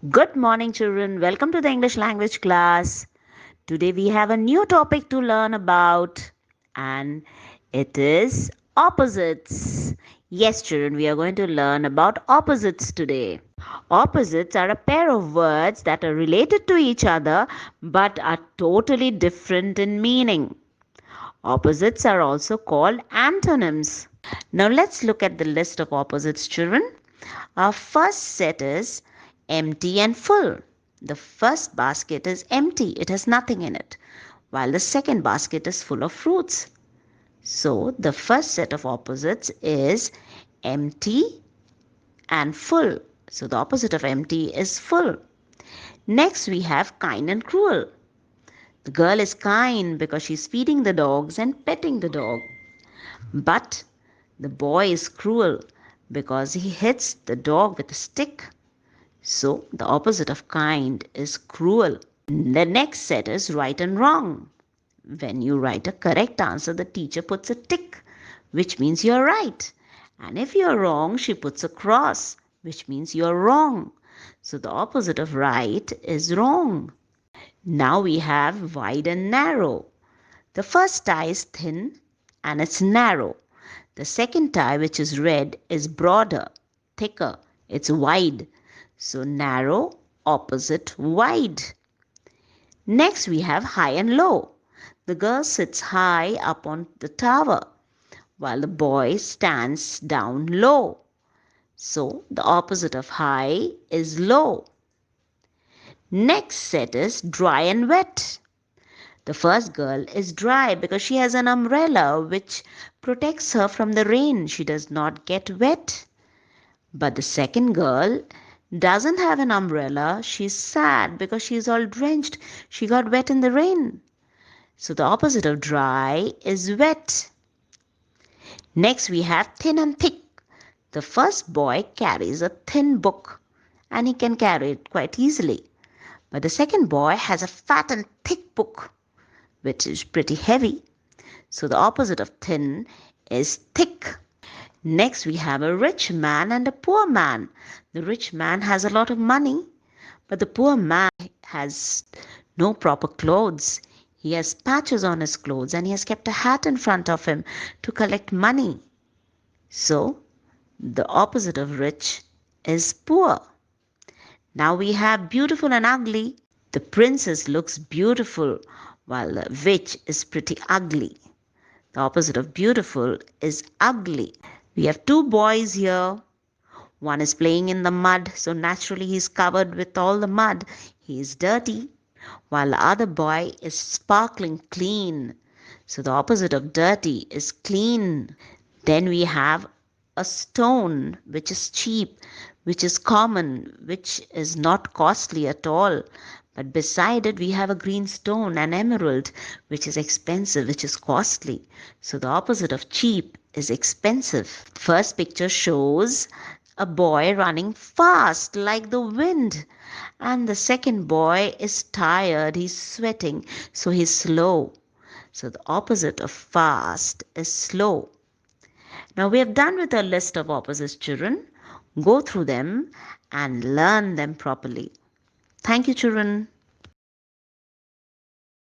Good morning, children. Welcome to the English language class. Today we have a new topic to learn about, and it is opposites. Yes, children, we are going to learn about opposites today. Opposites are a pair of words that are related to each other but are totally different in meaning. Opposites are also called antonyms. Now let's look at the list of opposites, children. Our first set is empty and full. The first basket is empty, it has nothing in it, while the second basket is full of fruits. So the first set of opposites is empty and full. So the opposite of empty is full. Next we have kind and cruel. The girl is kind because she's feeding the dogs and petting the dog. But the boy is cruel because he hits the dog with a stick. So the opposite of kind is cruel. The next set is right and wrong. When you write a correct answer, the teacher puts a tick, which means you're right. And if you're wrong, she puts a cross, which means you're wrong. So the opposite of right is wrong. Now we have wide and narrow. The first tie is thin and it's narrow. The second tie, which is red, is broader, thicker, it's wide. So narrow, opposite, wide. Next we have high and low. The girl sits high up on the tower, while the boy stands down low. So the opposite of high is low. Next set is dry and wet. The first girl is dry because she has an umbrella which protects her from the rain. She does not get wet. But the second girl doesn't have an umbrella. She's sad because she's all drenched. She got wet in the rain. So the opposite of dry is wet. Next we have thin and thick. The first boy carries a thin book and he can carry it quite easily. But the second boy has a fat and thick book which is pretty heavy. So the opposite of thin is thick. Next, we have a rich man and a poor man. The rich man has a lot of money, but the poor man has no proper clothes. He has patches on his clothes and he has kept a hat in front of him to collect money. So, the opposite of rich is poor. Now we have beautiful and ugly. The princess looks beautiful while the witch is pretty ugly. The opposite of beautiful is ugly. We have two boys here. One is playing in the mud, so naturally he's covered with all the mud. He is dirty, while the other boy is sparkling clean. So the opposite of dirty is clean. Then we have a stone which is cheap, which is common, which is not costly at all. But beside it, we have a green stone, an emerald, which is expensive, which is costly. So the opposite of cheap is expensive. First picture shows a boy running fast like the wind. And the second boy is tired, he's sweating, so he's slow. So the opposite of fast is slow. Now we have done with our list of opposites, children. Go through them and learn them properly. Thank you, children.